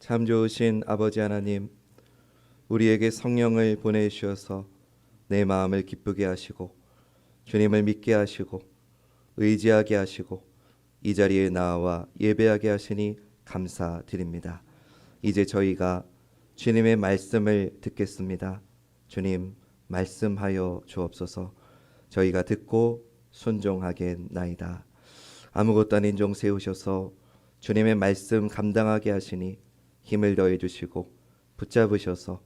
참 좋으신 아버지 하나님, 우리에게 성령을 보내주셔서 내 마음을 기쁘게 하시고 주님을 믿게 하시고 의지하게 하시고 이 자리에 나와 예배하게 하시니 감사드립니다. 이제 저희가 주님의 말씀을 듣겠습니다. 주님, 말씀하여 주옵소서. 저희가 듣고 순종하겠나이다. 아무것도 아닌 종 세우셔서 주님의 말씀 감당하게 하시니 힘을 더해 주시고 붙잡으셔서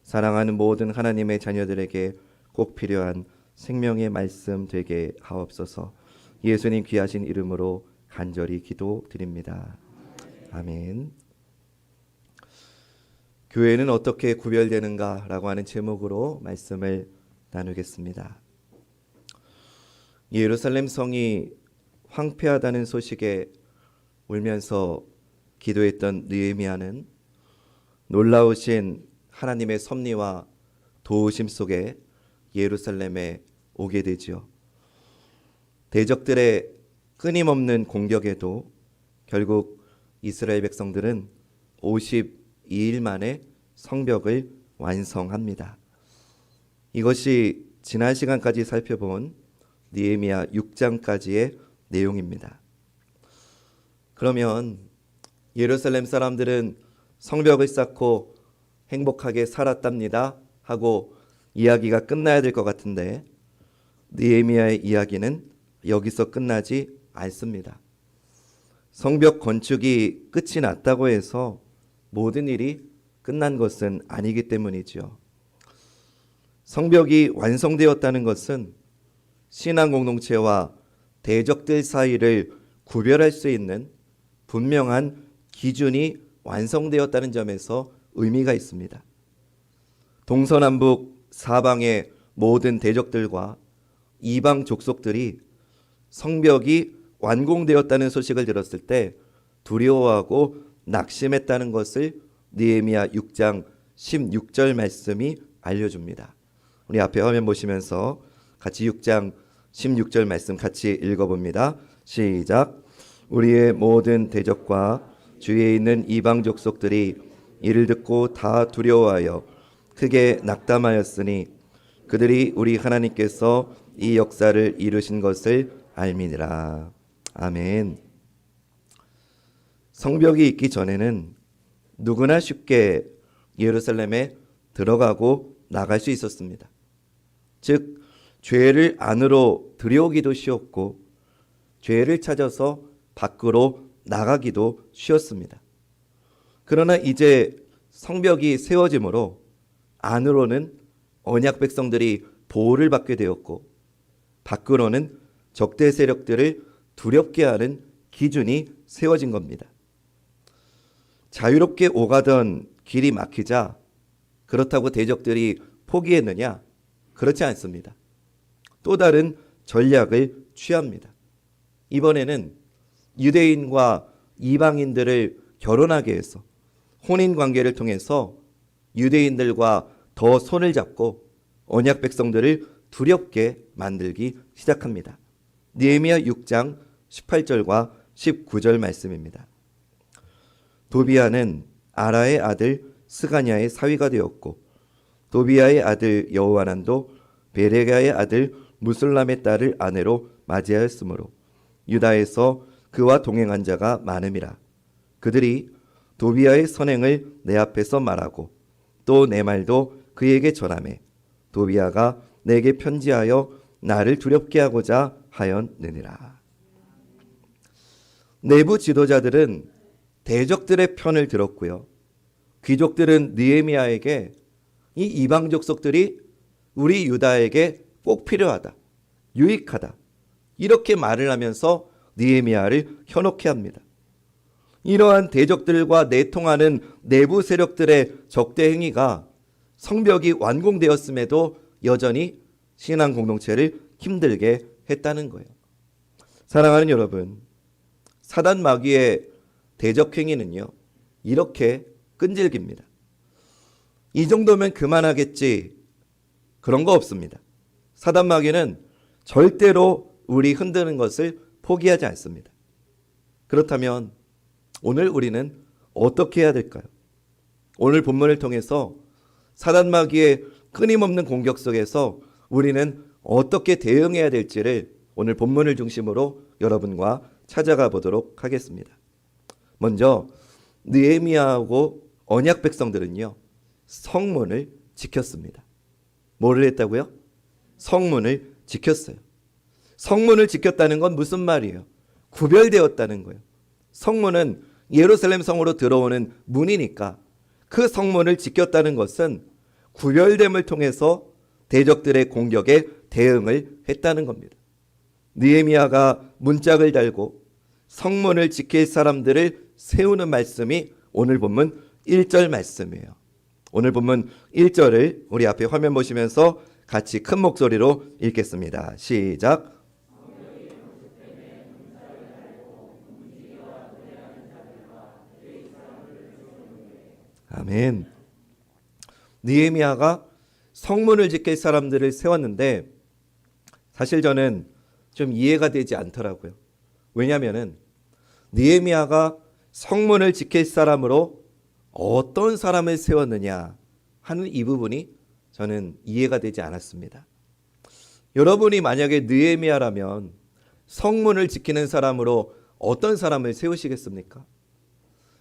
사랑하는 모든 하나님의 자녀들에게 꼭 필요한 생명의 말씀 되게 하옵소서. 예수님 귀하신 이름으로 간절히 기도드립니다. 아멘. 교회는 어떻게 구별되는가라고 하는 제목으로 말씀을 나누겠습니다. 예루살렘 성이 황폐하다는 소식에 울면서 기도했던 느헤미야는 놀라우신 하나님의 섭리와 도우심 속에 예루살렘에 오게 되지요. 대적들의 끊임없는 공격에도 결국 이스라엘 백성들은 52일 만에 성벽을 완성합니다. 이것이 지난 시간까지 살펴본 느헤미야 6장까지의 내용입니다. 그러면 예루살렘 사람들은 성벽을 쌓고 행복하게 살았답니다 하고 이야기가 끝나야 될 것 같은데 느헤미야의 이야기는 여기서 끝나지 않습니다. 성벽 건축이 끝이 났다고 해서 모든 일이 끝난 것은 아니기 때문이지요. 성벽이 완성되었다는 것은 신앙 공동체와 대적들 사이를 구별할 수 있는 분명한 기준이 완성되었다는 점에서 의미가 있습니다. 동서남북 사방의 모든 대적들과 이방 족속들이 성벽이 완공되었다는 소식을 들었을 때 두려워하고 낙심했다는 것을 느헤미야 6장 16절 말씀이 알려줍니다. 우리 앞에 화면 보시면서 같이 6장 16절 말씀 같이 읽어봅니다. 시작. 우리의 모든 대적과 주위에 있는 이방 족속들이 이를 듣고 다 두려워하여 크게 낙담하였으니 그들이 우리 하나님께서 이 역사를 이루신 것을 알미니라. 아멘. 성벽이 있기 전에는 누구나 쉽게 예루살렘에 들어가고 나갈 수 있었습니다. 즉 죄를 안으로 들여오기도 쉬웠고 죄를 찾아서 밖으로 나가기도 쉬웠습니다. 그러나 이제 성벽이 세워짐으로 안으로는 언약 백성들이 보호를 받게 되었고 밖으로는 적대 세력들을 두렵게 하는 기준이 세워진 겁니다. 자유롭게 오가던 길이 막히자 그렇다고 대적들이 포기했느냐? 그렇지 않습니다. 또 다른 전략을 취합니다. 이번에는 유대인과 이방인들을 결혼하게 해서 혼인관계를 통해서 유대인들과 더 손을 잡고 언약 백성들을 두렵게 만들기 시작합니다. 느헤미야 6장 18절과 19절 말씀입니다. 도비야는 아라의 아들 스가냐의 사위가 되었고 도비야의 아들 여호하난도 베레가의 아들 무술람의 딸을 아내로 맞이하였으므로 유다에서 그와 동행한 자가 많음이라. 그들이 도비야의 선행을 내 앞에서 말하고 또 내 말도 그에게 전하매 도비야가 내게 편지하여 나를 두렵게 하고자 하였느니라. 내부 지도자들은 대적들의 편을 들었고요. 귀족들은 느헤미야에게 이 이방 족속들이 우리 유다에게 꼭 필요하다, 유익하다 이렇게 말을 하면서 느헤미야를 현혹해 합니다. 이러한 대적들과 내통하는 내부 세력들의 적대 행위가 성벽이 완공되었음에도 여전히 신앙 공동체를 힘들게 했다는 거예요. 사랑하는 여러분, 사단 마귀의 대적 행위는요 이렇게 끈질깁니다. 이 정도면 그만하겠지, 그런 거 없습니다. 사단 마귀는 절대로 우리 흔드는 것을 포기하지 않습니다. 그렇다면 오늘 우리는 어떻게 해야 될까요? 오늘 본문을 통해서 사단마귀의 끊임없는 공격 속에서 우리는 어떻게 대응해야 될지를 오늘 본문을 중심으로 여러분과 찾아가 보도록 하겠습니다. 먼저 느헤미야하고 언약 백성들은요, 성문을 지켰습니다. 뭐를 했다고요? 성문을 지켰어요. 성문을 지켰다는 건 무슨 말이에요? 구별되었다는 거예요. 성문은 예루살렘 성으로 들어오는 문이니까 그 성문을 지켰다는 것은 구별됨을 통해서 대적들의 공격에 대응을 했다는 겁니다. 느헤미야가 문짝을 달고 성문을 지킬 사람들을 세우는 말씀이 오늘 본문 1절 말씀이에요. 오늘 본문 1절을 우리 앞에 화면 보시면서 같이 큰 목소리로 읽겠습니다. 시작. 아멘. 느헤미야가 성문을 지킬 사람들을 세웠는데 사실 저는 좀 이해가 되지 않더라고요. 왜냐하면 느헤미야가 성문을 지킬 사람으로 어떤 사람을 세웠느냐 하는 이 부분이 저는 이해가 되지 않았습니다. 여러분이 만약에 느헤미야라면 성문을 지키는 사람으로 어떤 사람을 세우시겠습니까?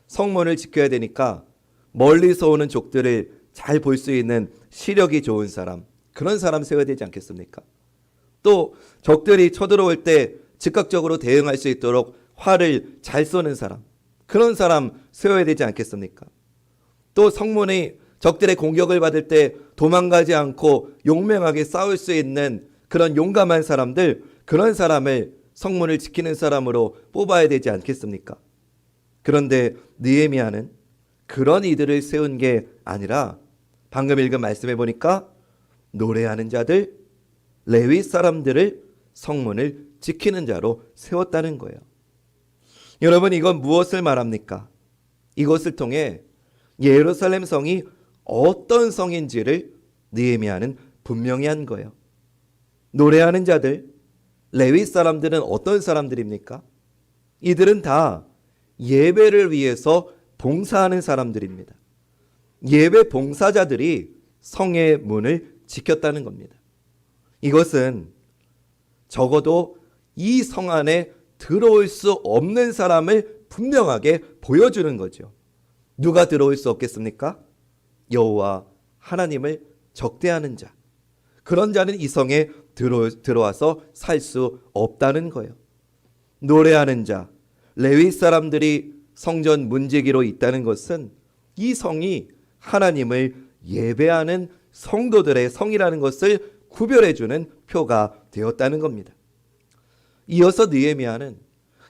성문을 지켜야 되니까 멀리서 오는 족들을 잘 볼 수 있는 시력이 좋은 사람, 그런 사람 세워야 되지 않겠습니까? 또 적들이 쳐들어올 때 즉각적으로 대응할 수 있도록 활을 잘 쏘는 사람, 그런 사람 세워야 되지 않겠습니까? 또 성문이 적들의 공격을 받을 때 도망가지 않고 용맹하게 싸울 수 있는 그런 용감한 사람들, 그런 사람을 성문을 지키는 사람으로 뽑아야 되지 않겠습니까? 그런데 느헤미야는 그런 이들을 세운 게 아니라 방금 읽은 말씀해 보니까 노래하는 자들, 레위 사람들을 성문을 지키는 자로 세웠다는 거예요. 여러분, 이건 무엇을 말합니까? 이것을 통해 예루살렘 성이 어떤 성인지를 느헤미야는 분명히 한 거예요. 노래하는 자들, 레위 사람들은 어떤 사람들입니까? 이들은 다 예배를 위해서 봉사하는 사람들입니다. 예배 봉사자들이 성의 문을 지켰다는 겁니다. 이것은 적어도 이 성 안에 들어올 수 없는 사람을 분명하게 보여주는 거죠. 누가 들어올 수 없겠습니까? 여호와 하나님을 적대하는 자. 그런 자는 이 성에 들어와서 살 수 없다는 거예요. 노래하는 자, 레위 사람들이 성전 문지기로 있다는 것은 이 성이 하나님을 예배하는 성도들의 성이라는 것을 구별해주는 표가 되었다는 겁니다. 이어서 느헤미야는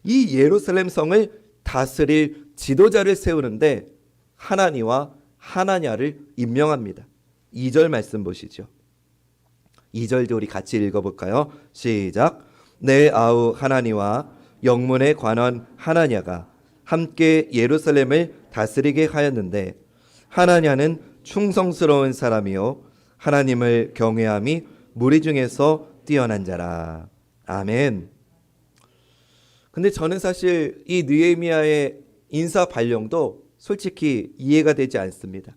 이 예루살렘 성을 다스릴 지도자를 세우는데 하나니와 하나냐를 임명합니다. 2절 말씀 보시죠. 2절도 우리 같이 읽어볼까요? 시작. 내 아우 하나니와 영문의 관원 하나냐가 함께 예루살렘을 다스리게 하였는데 하나냐는 충성스러운 사람이요 하나님을 경외함이 무리 중에서 뛰어난 자라. 아멘. 근데 저는 사실 이 느헤미야의 인사 발령도 솔직히 이해가 되지 않습니다.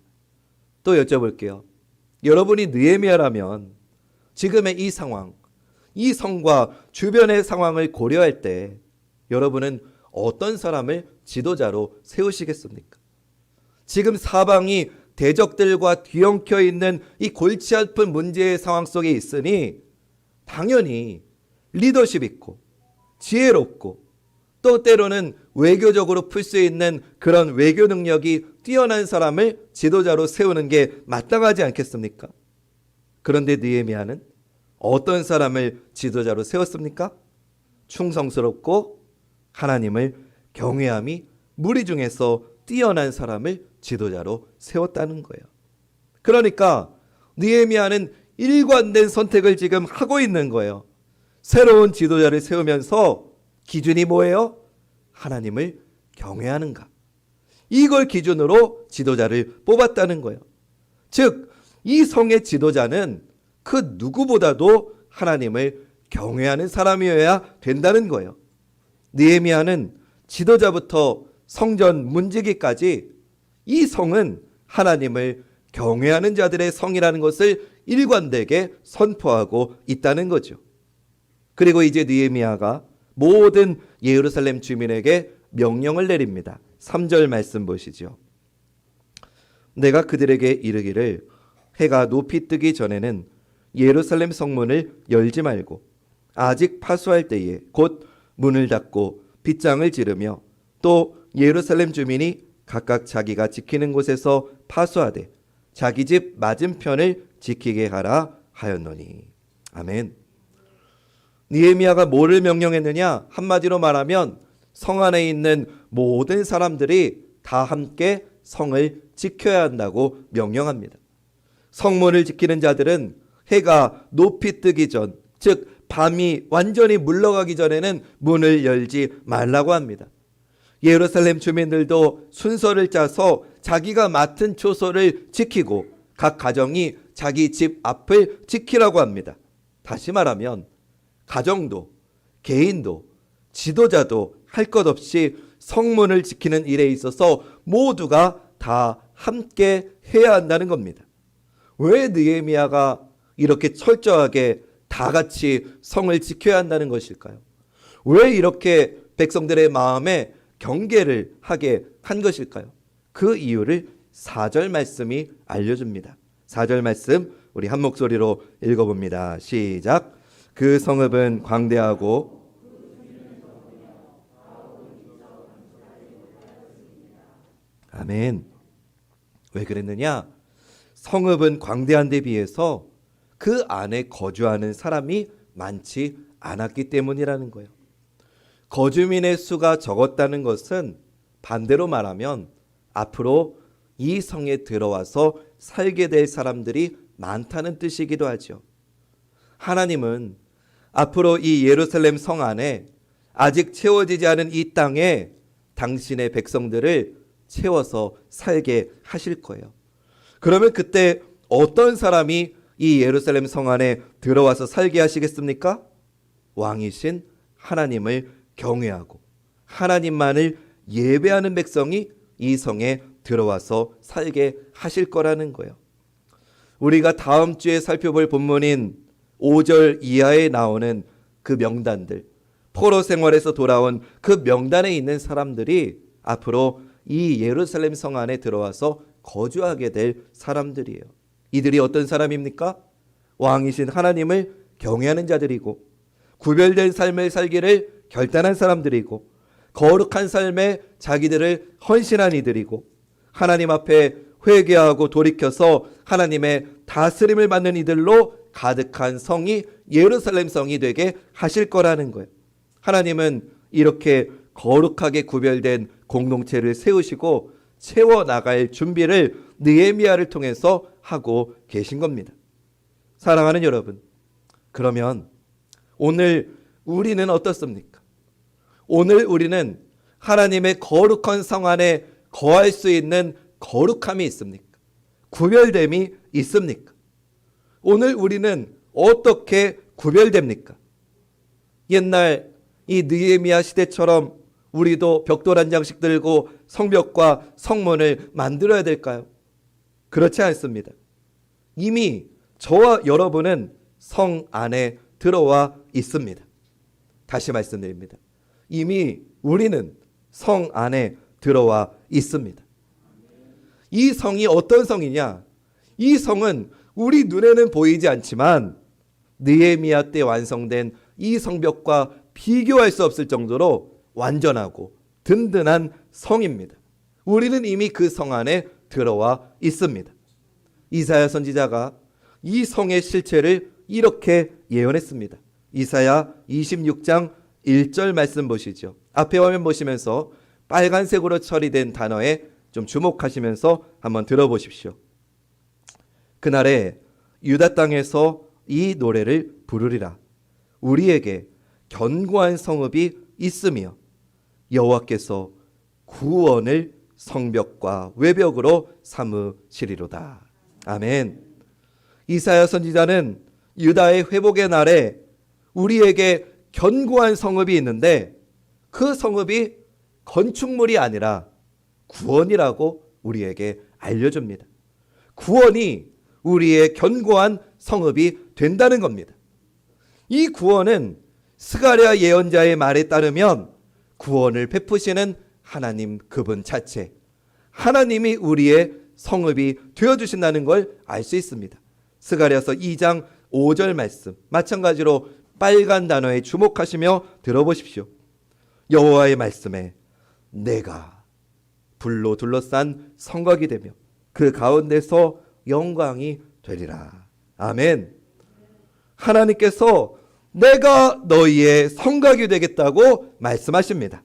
또 여쭤볼게요. 여러분이 느헤미야라면 지금의 이 상황, 이 성과 주변의 상황을 고려할 때 여러분은 어떤 사람을 지도자로 세우시겠습니까? 지금 사방이 대적들과 뒤엉켜 있는 이 골치 아픈 문제의 상황 속에 있으니 당연히 리더십 있고 지혜롭고 또 때로는 외교적으로 풀 수 있는 그런 외교 능력이 뛰어난 사람을 지도자로 세우는 게 마땅하지 않겠습니까? 그런데 느헤미야는 어떤 사람을 지도자로 세웠습니까? 충성스럽고 하나님을 경외함이 무리 중에서 뛰어난 사람을 지도자로 세웠다는 거예요. 그러니까 느헤미야는 일관된 선택을 지금 하고 있는 거예요. 새로운 지도자를 세우면서 기준이 뭐예요? 하나님을 경외하는가? 이걸 기준으로 지도자를 뽑았다는 거예요. 즉, 이 성의 지도자는 그 누구보다도 하나님을 경외하는 사람이어야 된다는 거예요. 느헤미야는 지도자부터 성전 문지기까지 이 성은 하나님을 경외하는 자들의 성이라는 것을 일관되게 선포하고 있다는 거죠. 그리고 이제 느헤미야가 모든 예루살렘 주민에게 명령을 내립니다. 3절 말씀 보시죠. 내가 그들에게 이르기를 해가 높이 뜨기 전에는 예루살렘 성문을 열지 말고 아직 파수할 때에 곧 문을 닫고 빗장을 지르며 또 예루살렘 주민이 각각 자기가 지키는 곳에서 파수하되 자기 집 맞은편을 지키게 하라 하였노니. 아멘. 느헤미야가 뭐를 명령했느냐? 한마디로 말하면 성 안에 있는 모든 사람들이 다 함께 성을 지켜야 한다고 명령합니다. 성문을 지키는 자들은 해가 높이 뜨기 전, 즉 밤이 완전히 물러가기 전에는 문을 열지 말라고 합니다. 예루살렘 주민들도 순서를 짜서 자기가 맡은 초소를 지키고 각 가정이 자기 집 앞을 지키라고 합니다. 다시 말하면 가정도 개인도 지도자도 할 것 없이 성문을 지키는 일에 있어서 모두가 다 함께 해야 한다는 겁니다. 왜 느헤미야가 이렇게 철저하게 다 같이 성을 지켜야 한다는 것일까요? 왜 이렇게 백성들의 마음에 경계를 하게 한 것일까요? 그 이유를 4절 말씀이 알려줍니다. 4절 말씀 우리 한 목소리로 읽어봅니다. 시작. 그 성읍은 광대하고 아멘. 왜 그랬느냐? 성읍은 광대한 데 비해서 그 안에 거주하는 사람이 많지 않았기 때문이라는 거예요. 거주민의 수가 적었다는 것은 반대로 말하면 앞으로 이 성에 들어와서 살게 될 사람들이 많다는 뜻이기도 하죠. 하나님은 앞으로 이 예루살렘 성 안에 아직 채워지지 않은 이 땅에 당신의 백성들을 채워서 살게 하실 거예요. 그러면 그때 어떤 사람이 이 예루살렘 성 안에 들어와서 살게 하시겠습니까? 왕이신 하나님을 경외하고 하나님만을 예배하는 백성이 이 성에 들어와서 살게 하실 거라는 거예요. 우리가 다음 주에 살펴볼 본문인 5절 이하에 나오는 그 명단들, 포로 생활에서 돌아온 그 명단에 있는 사람들이 앞으로 이 예루살렘 성 안에 들어와서 거주하게 될 사람들이에요. 이들이 어떤 사람입니까? 왕이신 하나님을 경외하는 자들이고 구별된 삶을 살기를 결단한 사람들이고 거룩한 삶에 자기들을 헌신한 이들이고 하나님 앞에 회개하고 돌이켜서 하나님의 다스림을 받는 이들로 가득한 성이 예루살렘 성이 되게 하실 거라는 거예요. 하나님은 이렇게 거룩하게 구별된 공동체를 세우시고 채워나갈 준비를 느헤미야를 통해서 하고 계신 겁니다. 사랑하는 여러분, 그러면 오늘 우리는 어떻습니까? 오늘 우리는 하나님의 거룩한 성 안에 거할 수 있는 거룩함이 있습니까? 구별됨이 있습니까? 오늘 우리는 어떻게 구별됩니까? 옛날 이 느헤미야 시대처럼 우리도 벽돌 한 장씩 들고 성벽과 성문을 만들어야 될까요? 그렇지 않습니다. 이미 저와 여러분은 성 안에 들어와 있습니다. 다시 말씀드립니다. 이미 우리는 성 안에 들어와 있습니다. 이 성이 어떤 성이냐? 이 성은 우리 눈에는 보이지 않지만 느헤미야 때 완성된 이 성벽과 비교할 수 없을 정도로 완전하고 든든한 성입니다. 우리는 이미 그 성 안에 들어와 있습니다. 이사야 선지자가 이 성의 실체를 이렇게 예언했습니다. 이사야 26장 1절 말씀 보시죠. 앞에 화면 보시면서 빨간색으로 처리된 단어에 좀 주목하시면서 한번 들어보십시오. 그날에 유다 땅에서 이 노래를 부르리라. 우리에게 견고한 성읍이 있으며 여호와께서 구원을 성벽과 외벽으로 삼으시리로다. 아멘. 이사야 선지자는 유다의 회복의 날에 우리에게 견고한 성읍이 있는데 그 성읍이 건축물이 아니라 구원이라고 우리에게 알려줍니다. 구원이 우리의 견고한 성읍이 된다는 겁니다. 이 구원은 스가랴 예언자의 말에 따르면 구원을 베푸시는 하나님 그분 자체, 하나님이 우리의 성읍이 되어주신다는 걸 알 수 있습니다. 스가랴서 2장 5절 말씀, 마찬가지로 빨간 단어에 주목하시며 들어보십시오. 여호와의 말씀에 내가 불로 둘러싼 성곽이 되며 그 가운데서 영광이 되리라. 아멘. 하나님께서 내가 너희의 성곽이 되겠다고 말씀하십니다.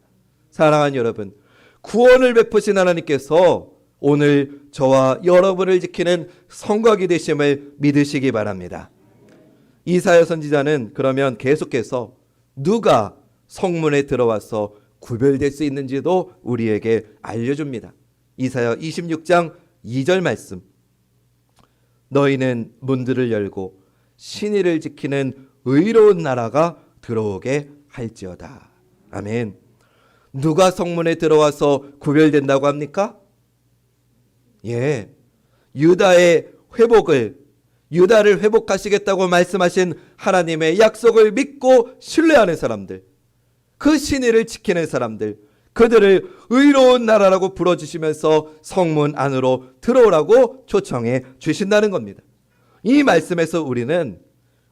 사랑하는 여러분, 구원을 베푸신 하나님께서 오늘 저와 여러분을 지키는 성곽이 되심을 믿으시기 바랍니다. 이사야 선지자는 그러면 계속해서 누가 성문에 들어와서 구별될 수 있는지도 우리에게 알려줍니다. 이사야 26장 2절 말씀, 너희는 문들을 열고 신의를 지키는 의로운 나라가 들어오게 할지어다. 아멘. 누가 성문에 들어와서 구별된다고 합니까? 유다의 유다를 회복하시겠다고 말씀하신 하나님의 약속을 믿고 신뢰하는 사람들, 그 신의를 지키는 사람들, 그들을 의로운 나라라고 불러주시면서 성문 안으로 들어오라고 초청해 주신다는 겁니다. 이 말씀에서 우리는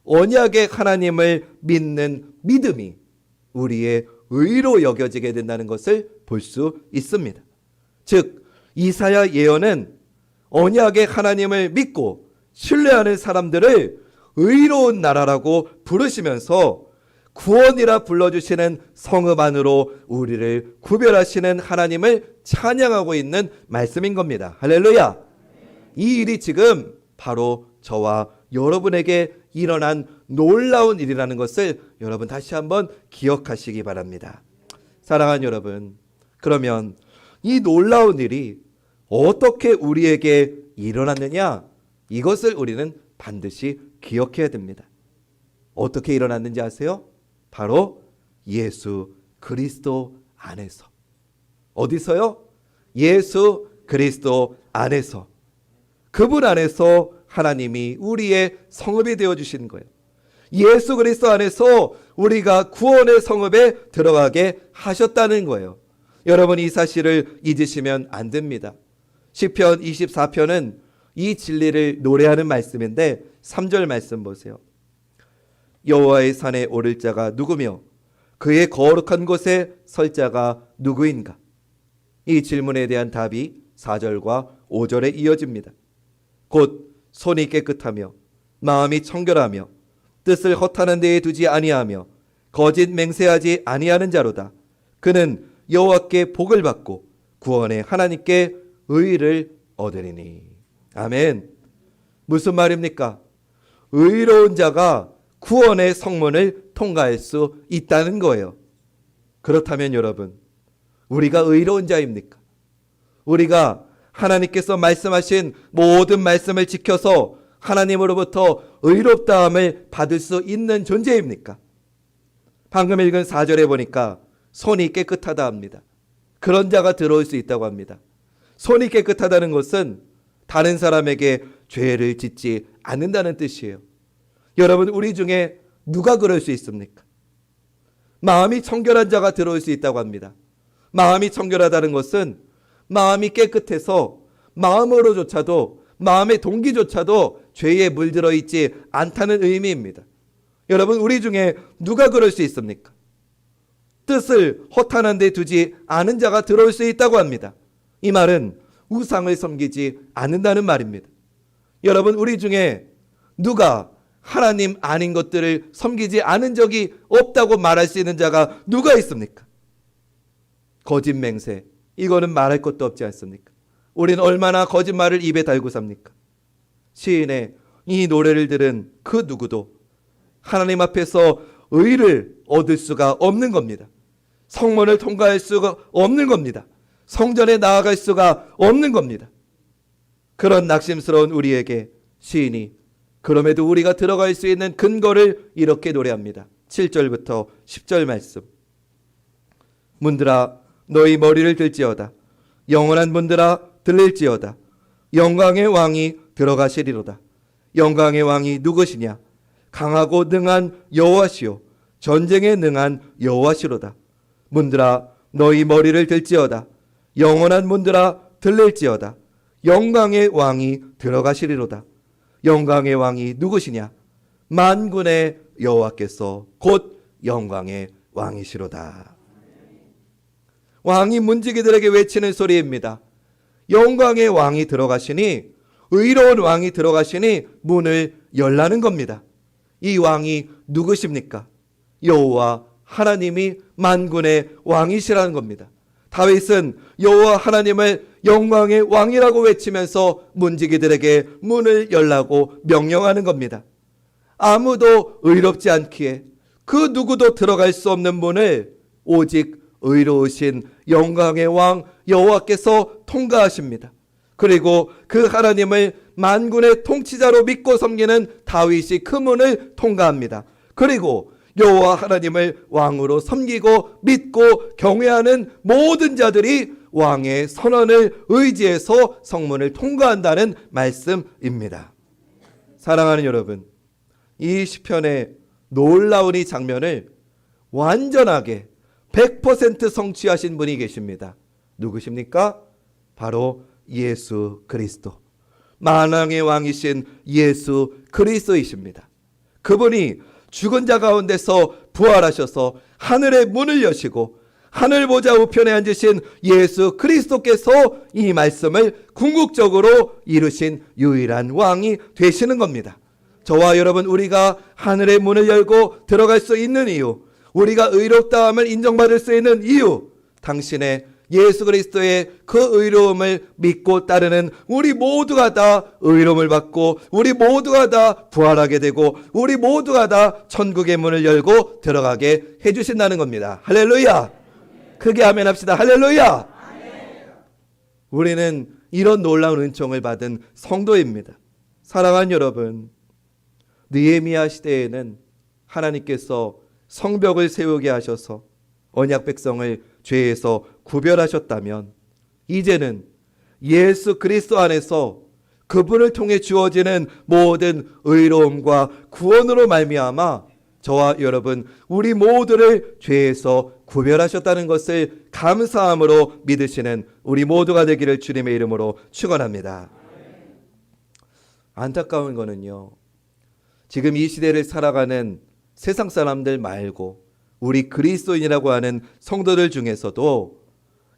언약의 하나님을 믿는 믿음이 우리의 의로 여겨지게 된다는 것을 볼 수 있습니다. 즉 이사야 예언은 언약의 하나님을 믿고 신뢰하는 사람들을 의로운 나라라고 부르시면서 구원이라 불러주시는 성읍 안으로 우리를 구별하시는 하나님을 찬양하고 있는 말씀인 겁니다. 할렐루야. 이 일이 지금 바로 저와 여러분에게 일어난 놀라운 일이라는 것을 여러분 다시 한번 기억하시기 바랍니다. 사랑하는 여러분, 그러면 이 놀라운 일이 어떻게 우리에게 일어났느냐, 이것을 우리는 반드시 기억해야 됩니다. 어떻게 일어났는지 아세요? 바로 예수 그리스도 안에서. 어디서요? 예수 그리스도 안에서. 그분 안에서 하나님이 우리의 성읍이 되어주신 거예요. 예수 그리스도 안에서 우리가 구원의 성읍에 들어가게 하셨다는 거예요. 여러분, 이 사실을 잊으시면 안 됩니다. 시편 24편은 이 진리를 노래하는 말씀인데 3절 말씀 보세요. 여호와의 산에 오를 자가 누구며 그의 거룩한 곳에 설 자가 누구인가? 이 질문에 대한 답이 4절과 5절에 이어집니다. 곧 손이 깨끗하며 마음이 청결하며 뜻을 허탄한 데에 두지 아니하며 거짓 맹세하지 아니하는 자로다. 그는 여호와께 복을 받고 구원의 하나님께 의를 얻으리니. 아멘. 무슨 말입니까? 의로운 자가 구원의 성문을 통과할 수 있다는 거예요. 그렇다면 여러분, 우리가 의로운 자입니까? 우리가 하나님께서 말씀하신 모든 말씀을 지켜서 하나님으로부터 의롭다함을 받을 수 있는 존재입니까? 방금 읽은 4절에 보니까 손이 깨끗하다 합니다. 그런 자가 들어올 수 있다고 합니다. 손이 깨끗하다는 것은 다른 사람에게 죄를 짓지 않는다는 뜻이에요. 여러분, 우리 중에 누가 그럴 수 있습니까? 마음이 청결한 자가 들어올 수 있다고 합니다. 마음이 청결하다는 것은 마음이 깨끗해서 마음으로조차도, 마음의 동기조차도 죄에 물들어 있지 않다는 의미입니다. 여러분, 우리 중에 누가 그럴 수 있습니까? 뜻을 허탄한 데 두지 않은 자가 들어올 수 있다고 합니다. 이 말은 우상을 섬기지 않는다는 말입니다. 여러분, 우리 중에 누가 하나님 아닌 것들을 섬기지 않은 적이 없다고 말할 수 있는 자가 누가 있습니까? 거짓 맹세, 이거는 말할 것도 없지 않습니까? 우리는 얼마나 거짓말을 입에 달고 삽니까? 시인의 이 노래를 들은 그 누구도 하나님 앞에서 의를 얻을 수가 없는 겁니다. 성문을 통과할 수가 없는 겁니다. 성전에 나아갈 수가 없는 겁니다. 그런 낙심스러운 우리에게 시인이 그럼에도 우리가 들어갈 수 있는 근거를 이렇게 노래합니다. 7절부터 10절 말씀. 문들아 너희 머리를 들지어다. 영원한 문들아 들릴지어다. 영광의 왕이 들어가시리로다. 영광의 왕이 누구시냐? 강하고 능한 여호와시요 전쟁에 능한 여호와시로다. 문들아 너희 머리를 들지어다. 영원한 문들아 들릴지어다. 영광의 왕이 들어가시리로다. 영광의 왕이 누구시냐? 만군의 여호와께서 곧 영광의 왕이시로다. 왕이 문지기들에게 외치는 소리입니다. 영광의 왕이 들어가시니, 의로운 왕이 들어가시니 문을 열라는 겁니다. 이 왕이 누구십니까? 여호와 하나님이 만군의 왕이시라는 겁니다. 다윗은 여호와 하나님을 영광의 왕이라고 외치면서 문지기들에게 문을 열라고 명령하는 겁니다. 아무도 의롭지 않기에 그 누구도 들어갈 수 없는 문을 오직 의로우신 영광의 왕 여호와께서 통과하십니다. 그리고 그 하나님을 만군의 통치자로 믿고 섬기는 다윗이 그 문을 통과합니다. 그리고 여호와 하나님을 왕으로 섬기고 믿고 경외하는 모든 자들이 왕의 선언을 의지해서 성문을 통과한다는 말씀입니다. 사랑하는 여러분, 이 시편의 놀라운 이 장면을 완전하게 100% 성취하신 분이 계십니다. 누구십니까? 바로 예수 그리스도, 만왕의 왕이신 예수 그리스도이십니다. 그분이 죽은 자 가운데서 부활하셔서 하늘의 문을 여시고 하늘 보좌 우편에 앉으신 예수 그리스도께서 이 말씀을 궁극적으로 이루신 유일한 왕이 되시는 겁니다. 저와 여러분, 우리가 하늘의 문을 열고 들어갈 수 있는 이유, 우리가 의롭다함을 인정받을 수 있는 이유, 당신의 예수 그리스도의 그 의로움을 믿고 따르는 우리 모두가 다 의로움을 받고 우리 모두가 다 부활하게 되고 우리 모두가 다 천국의 문을 열고 들어가게 해주신다는 겁니다. 할렐루야! 크게 아멘 합시다. 할렐루야! 우리는 이런 놀라운 은총을 받은 성도입니다. 사랑하는 여러분, 느헤미야 시대에는 하나님께서 성벽을 세우게 하셔서 언약 백성을 죄에서 구별하셨다면, 이제는 예수 그리스도 안에서 그분을 통해 주어지는 모든 의로움과 구원으로 말미암아 저와 여러분 우리 모두를 죄에서 구별하셨다는 것을 감사함으로 믿으시는 우리 모두가 되기를 주님의 이름으로 축원합니다. 안타까운 거는요, 지금 이 시대를 살아가는 세상 사람들 말고 우리 그리스도인이라고 하는 성도들 중에서도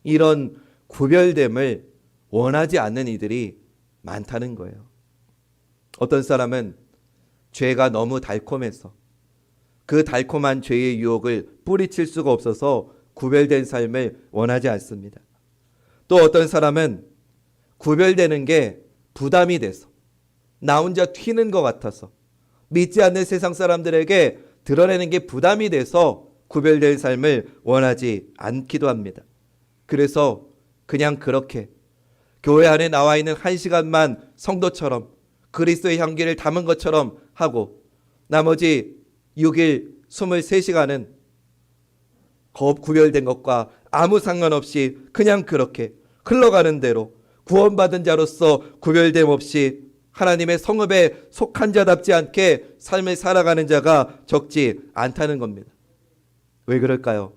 이런 구별됨을 원하지 않는 이들이 많다는 거예요. 어떤 사람은 죄가 너무 달콤해서 그 달콤한 죄의 유혹을 뿌리칠 수가 없어서 구별된 삶을 원하지 않습니다. 또 어떤 사람은 구별되는 게 부담이 돼서 나 혼자 튀는 것 같아서 믿지 않는 세상 사람들에게 드러내는 게 부담이 돼서 구별된 삶을 원하지 않기도 합니다. 그래서 그냥 그렇게 교회 안에 나와 있는 1시간만 성도처럼 그리스도의 향기를 담은 것처럼 하고 나머지 6일 23시간은 구별된 것과 아무 상관없이 그냥 그렇게 흘러가는 대로 구원받은 자로서 구별됨 없이 하나님의 성읍에 속한 자답지 않게 삶을 살아가는 자가 적지 않다는 겁니다. 왜 그럴까요?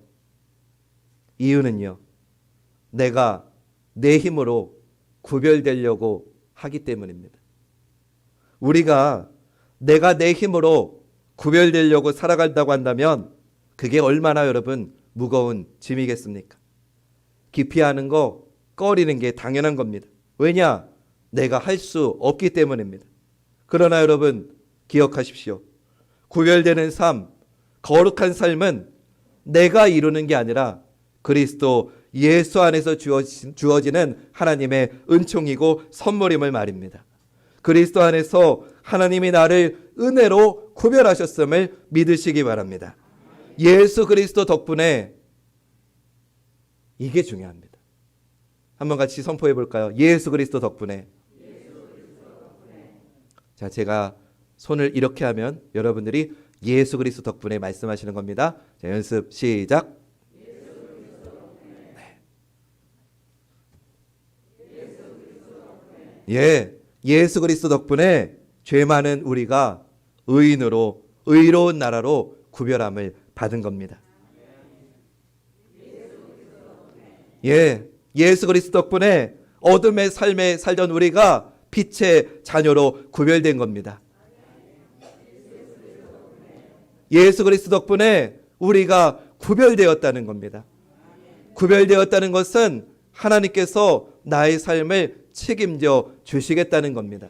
이유는요, 내가 내 힘으로 구별되려고 하기 때문입니다. 우리가 내가 내 힘으로 구별되려고 살아간다고 한다면 그게 얼마나 여러분 무거운 짐이겠습니까? 기피하는 거, 꺼리는 게 당연한 겁니다. 왜냐? 내가 할 수 없기 때문입니다. 그러나 여러분 기억하십시오. 구별되는 삶, 거룩한 삶은 내가 이루는 게 아니라 그리스도 예수 안에서 주어지는 하나님의 은총이고 선물임을 말입니다. 그리스도 안에서 하나님이 나를 은혜로 구별하셨음을 믿으시기 바랍니다. 예수 그리스도 덕분에 이게 중요합니다. 한번 같이 선포해 볼까요? 예수 그리스도 덕분에. 자, 제가 손을 이렇게 하면 여러분들이 예수 그리스도 덕분에 말씀하시는 겁니다. 자, 연습 시작. 네. 예수 그리스도 덕분에 죄 많은 우리가 의인으로 의로운 나라로 구별함을 받은 겁니다. 예수 그리스도 덕분에 어둠의 삶에 살던 우리가 빛의 자녀로 구별된 겁니다. 예수 그리스도 덕분에 우리가 구별되었다는 겁니다. 구별되었다는 것은 하나님께서 나의 삶을 책임져 주시겠다는 겁니다.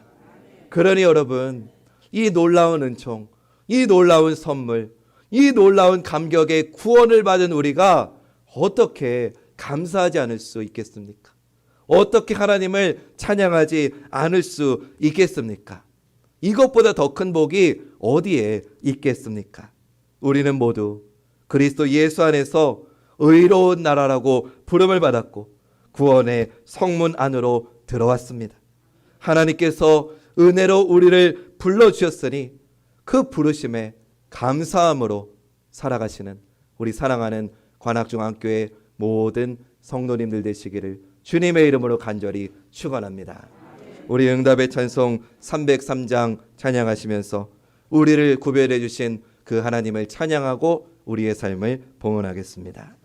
그러니 여러분, 이 놀라운 은총, 이 놀라운 선물, 이 놀라운 감격의 구원을 받은 우리가 어떻게 감사하지 않을 수 있겠습니까? 어떻게 하나님을 찬양하지 않을 수 있겠습니까? 이것보다 더 큰 복이 어디에 있겠습니까? 우리는 모두 그리스도 예수 안에서 의로운 나라라고 부름을 받았고 구원의 성문 안으로 들어왔습니다. 하나님께서 은혜로 우리를 불러주셨으니 그 부르심에 감사함으로 살아가시는 우리 사랑하는 관악중앙교회 모든 성도님들 되시기를 주님의 이름으로 간절히 축원합니다. 우리 응답의 찬송 303장 찬양하시면서 우리를 구별해 주신 그 하나님을 찬양하고 우리의 삶을 봉헌하겠습니다.